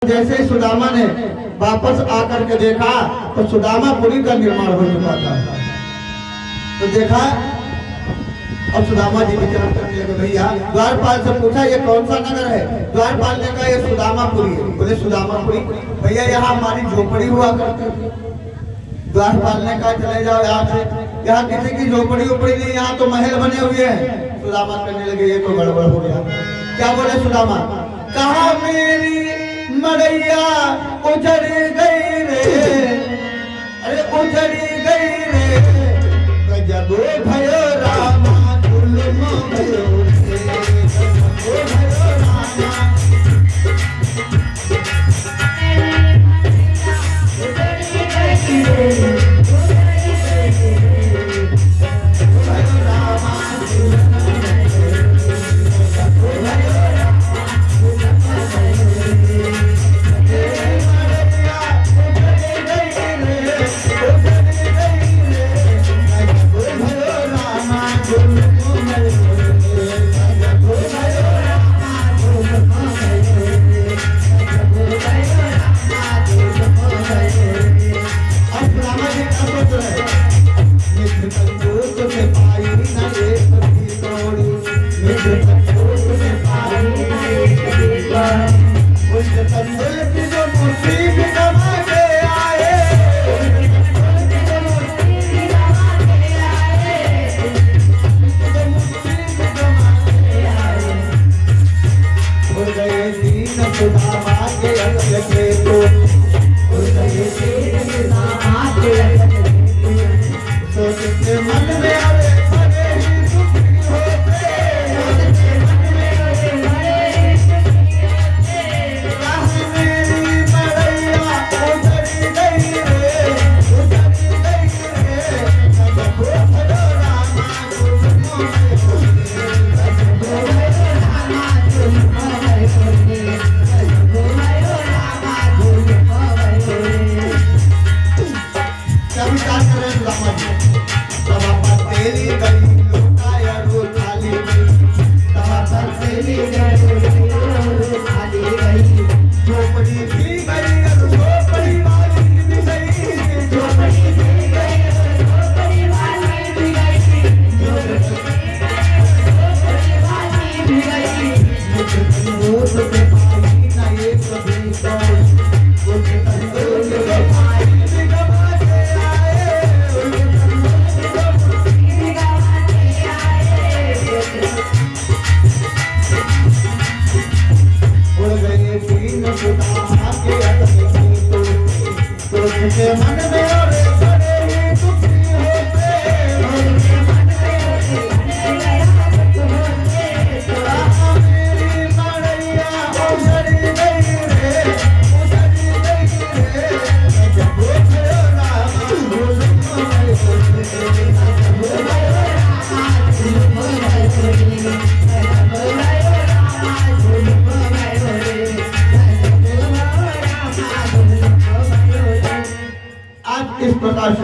जैसे सुदामा ने वापस आकर के देखा तो सुदामापुरी का निर्माण हो चुका था। तो देखा अब सुदामा जी विचार करने लगे, भैया द्वारपाल से पूछा ये कौन सा नगर है? द्वारपाल ने कहा ये सुदामापुरी है। बोले सुदामापुरी भैया यहाँ हमारी झोपड़ी हुआ करती थी। द्वारपाल ने कहा चले जाओ यहाँ से, यहाँ किसी की झोपड़ी उपड़ी नहीं, यहाँ तो महल बने हुए हैं। सुदामा कहने लगे ये तो गड़बड़ हो गया। क्या बोले सुदामा? कहा मेरी मड़ैया उजड़ गई रे, अरे उजड़ गई रे, गजब भयो रामा जुल्म भयो रे, गजब भयो रामा।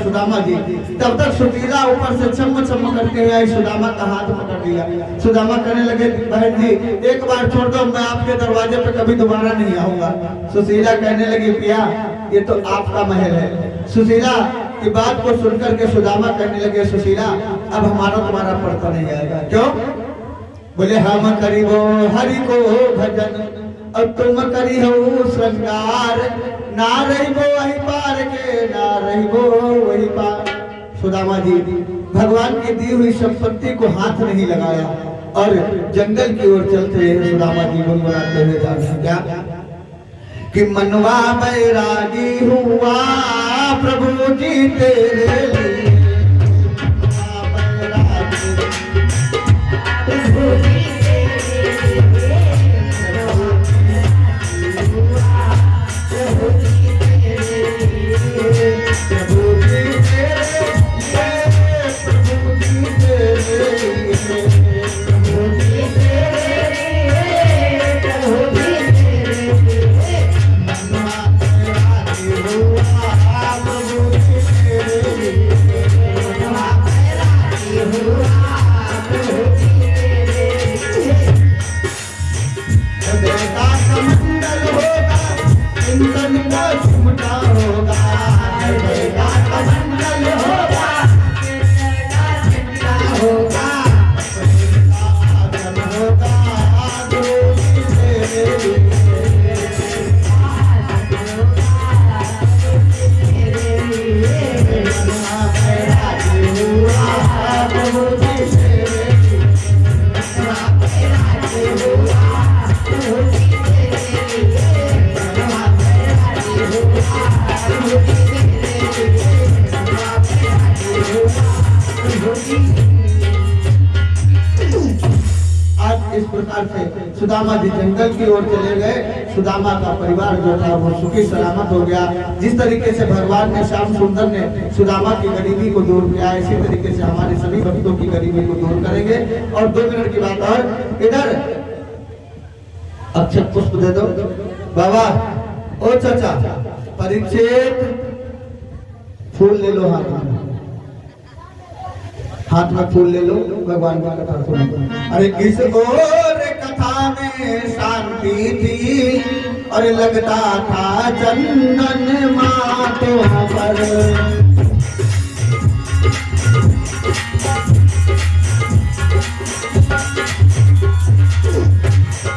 सुदामा जी तब तक सुशीला ऊपर से चम चम करके आई, सुदामा का हाथ पकड़ लिया। सुदामा कहने लगे बहन जी एक बार छोड़ दो, मैं आपके दरवाजे पे कभी दोबारा नहीं आऊंगा। सुशीला कहने लगी पिया ये तो आपका महल है। सुशीला की बात को सुनकर के सुदामा कहने लगे सुशीला अब हमारा तुम्हारा पड़ता नहीं आएगा। क्यों? बोले हम करीबो हरि को भजन और तुम करी हो श्रृंगार, ना रहिबो वही पार के, ना रहिबो वही पार। सुदामा जी भगवान की दी हुई संपत्ति को हाथ नहीं लगाया और जंगल की ओर चलते हुए सुदामा जी गुनगुनाते हुए जा रहे क्या कि मनवा बैरागी हुआ प्रभु जी तेरे लिए, प्रभु जी तेरे प्रकार से सुदामा जी जंगल की ओर चले गए। सुदामा का परिवार जो था वो सुखी सलामत हो गया। जिस तरीके से भगवान ने श्याम सुंदर ने सुदामा की गरीबी को दूर किया, इसी तरीके से हमारे सभी भक्तों की गरीबी को दूर करेंगे। और 2 मिनट की बात और, इधर अक्षत पुष्प दे दो बाबा। ओ चाचा, परीक्षित फूल ले लो, हाथ में फूल ले लो, भगवान की कथा सुनो। अरे किस और कथा में शांति थी, और लगता था चंदन माथों पर।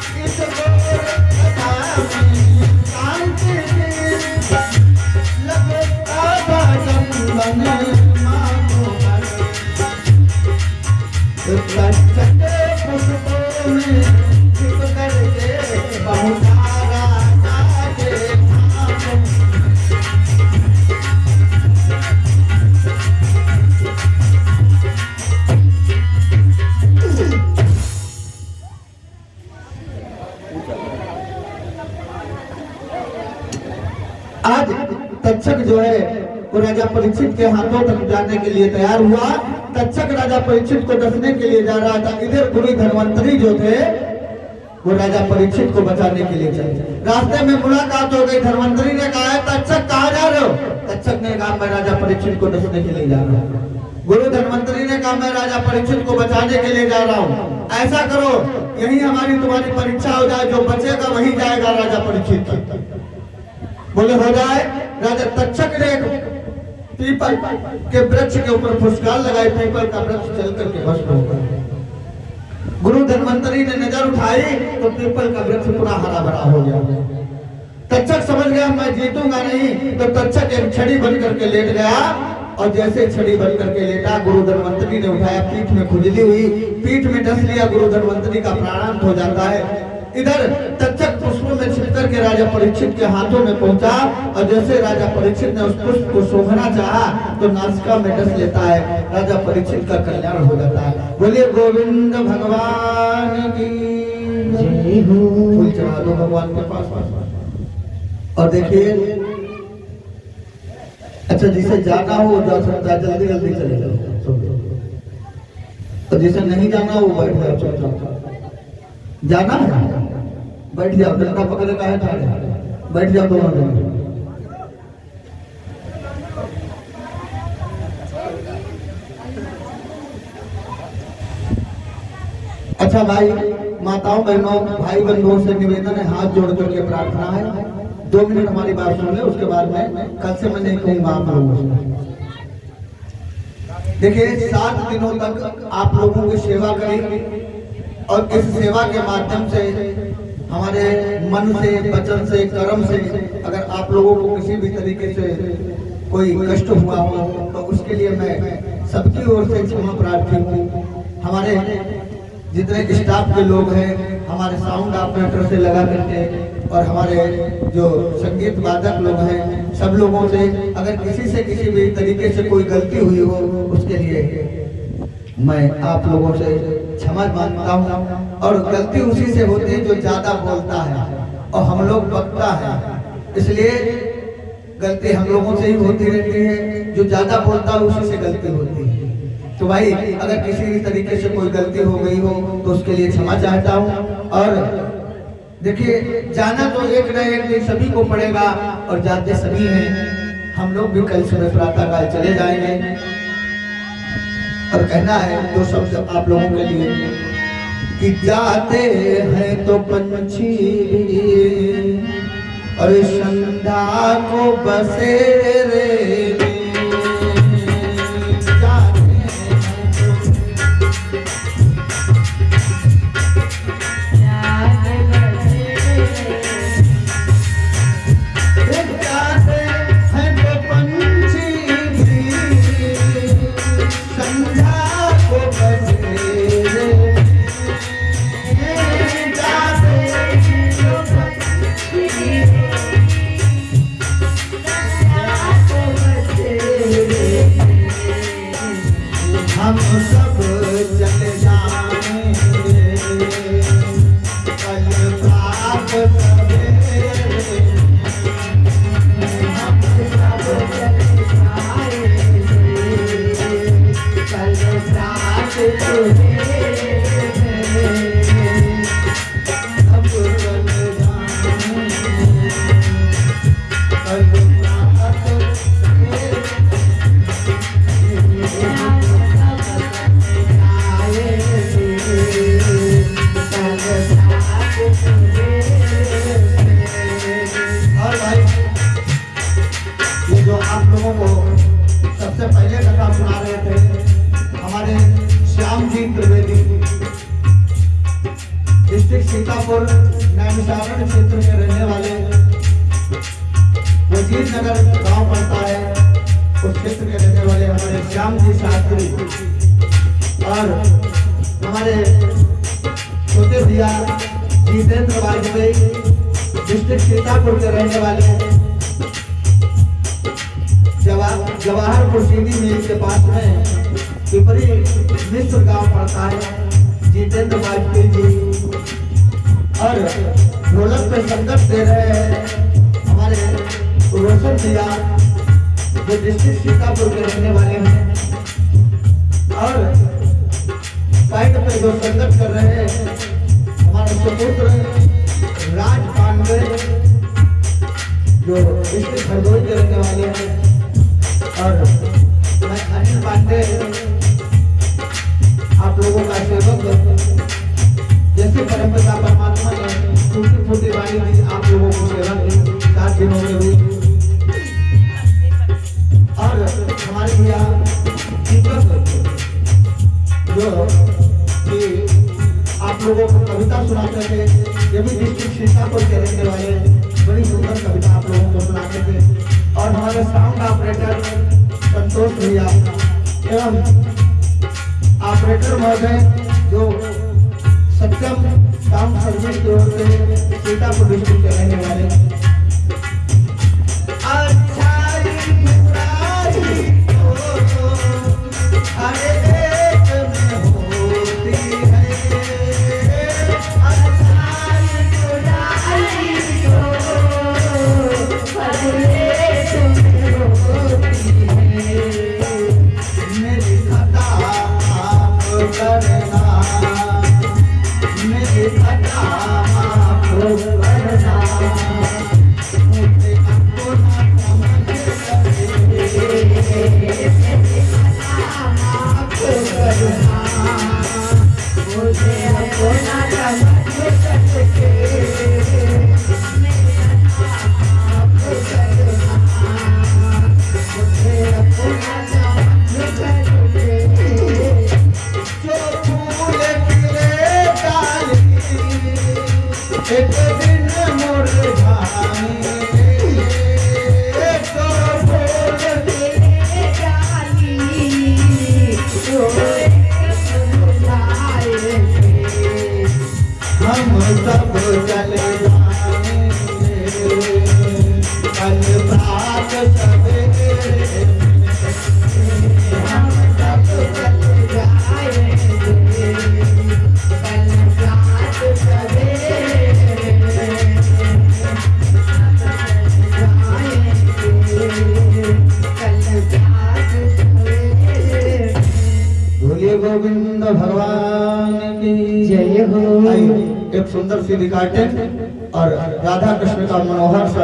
किस और कथा में शांति थी, लगता था चंदन आज तक्षक जो है वो राजा परीक्षित के हाथों तक जाने के लिए तैयार हुआ। तक्षक राजा परीक्षित को डसने के लिए जा रहा था। इधर गुरु धन्वंतरी जो थे वो राजा परीक्षित को बचाने के लिए चले। रास्ते में मुलाकात हो गई। धन्वंतरी ने कहा, तक्षक कहाँ जा रहे हो? तक्षक ने कहा, मैं राजा परीक्षित को डसने के लिए जा रहा हूँ। गुरु धन्वंतरी ने कहा, मैं राजा परीक्षित को बचाने के लिए जा रहा हूँ। ऐसा करो, यही हमारी तुम्हारी परीक्षा हो जाए, जो बचेगा वही जाएगा राजा परीक्षित तक। बोले हो जाए। राजा तक्षक ने पीपल के वृक्ष के ऊपर फुसकार लगाए, पीपल का वृक्ष चल करके भस्म हो गया। गुरु धन्वंतरी ने नजर उठाई तो पीपल का वृक्ष पूरा हरा भरा हो गया। तक्षक समझ गया मैं जीतूंगा नहीं, तो तक्षक एक छड़ी बन करके लेट गया। और जैसे छड़ी बन करके लेटा, गुरु धन्वंतरी ने उठाया, पीठ में खुजली हुई, पीठ में डस लिया, गुरु धन्वंतरी का प्राणांत हो जाता है। इधर तक्षक पुष्पों में छिपकर के राजा परीक्षित के हाथों में पहुंचा। और जैसे राजा परीक्षित ने उस पुष्प को सूंघना चाहा तो नासिका में डस लेता है। राजा परीक्षित का कल्याण हो जाता है। बोलिए गोविंद भगवान की जय हो। फूल चढ़ा दो भगवान के पास। और देखिए, अच्छा जिसे जाना हो जा सकता है, जल्दी जल्दी चले जाओ। और जिसे नहीं जाना हो बैठ जाओ चुपचाप। जाना है बैठ जाओ, डंडा पकड़े का है ठाड़े, बैठ जाओ दोनों जन। अच्छा भाई, माताओं बहनों भाई बंधुओं से निवेदन है, हाथ जोड़ करके प्रार्थना है, 2 मिनट हमारी बात सुन ले। उसके बाद में कल से मैं नहीं कहूंगा आप लोगों से। देखिए 7 दिनों तक आप लोगों की सेवा करेंगे। और इस सेवा के माध्यम से हमारे मन से, वचन से, कर्म से अगर आप लोगों को किसी भी तरीके से कोई कष्ट हुआ हो तो उसके लिए मैं सबकी ओर से क्षमा प्रार्थी हूँ। हमारे जितने स्टाफ के लोग हैं, हमारे साउंड ऑपरेटर से लगा करके और हमारे जो संगीत वादक लोग हैं, सब लोगों से अगर किसी से किसी भी तरीके से कोई गलती हुई हो उसके लिए मैं आप लोगों से क्षमा मांगता हूँ। और गलती उसी से होती है जो ज्यादा बोलता है और हम लोग बकता है, इसलिए गलती हम लोगों से ही होती रहती है। जो ज्यादा बोलता है उसी से गलती होती है। तो भाई अगर किसी भी तरीके से कोई गलती हो गई हो तो उसके लिए क्षमा चाहता हूँ। और देखिए जाना तो एक न एक दिन सभी को पड़ेगा और जाते सभी हैं। हम लोग भी कल सुबह प्रातः काल चले जाएंगे। और कहना है 2 शब्द आप लोगों के लिए कि जाते हैं तो पंछी और संध्या को बसेरे सारण क्षेत्र में रहने वाले वजीर नगर गांव पड़ता है, उस क्षेत्र के रहने वाले हमारे श्याम जी शास्त्री और हमारे छोटे भैया जितेंद्र वाजपेयी डिस्ट्रिक्ट सीतापुर के रहने वाले जवाहरपुर चीनी मिल के पास में पिपरी मिश्र गांव पड़ता है, जितेंद्र वाजपेयी जी। और ढोलक पे संकट दे रहे हैं हमारे रोशन भैया जो डिस्ट्रिक्ट सीतापुर के रहने वाले हैं। और साइड पे जो संकट कर रहे हैं हमारे सुपुत्र राज पांडे जो डिस्ट्रिक्ट हरदोई के रहने वाले हैं। और मैं अनिल पांडे आप लोगों का सेवक, जैसे परमपिता परमात्मा ने फूटी फूटी वाणी दी आप लोगों को सेवा की 7 दिनों में हुई। और हमारे भैया दीपक जो कि आप लोगों को कविता सुनाते थे, ये भी डिस्ट्रिक्ट सीतापुर के रहने वाले, बड़ी सुंदर कविता आप लोगों को सुनाते थे। और हमारे साउंड ऑपरेटर संतोष भैया एवं ऑपरेटर महोदय जो सत्यम साउंड सर्विस की ओर से सीतापुर डिस्ट्रिक्ट के रहने वाले। गोविंद भगवान की जय हो। एक सुंदर सी रिकॉर्डिंग और राधा कृष्ण का मनोहर सा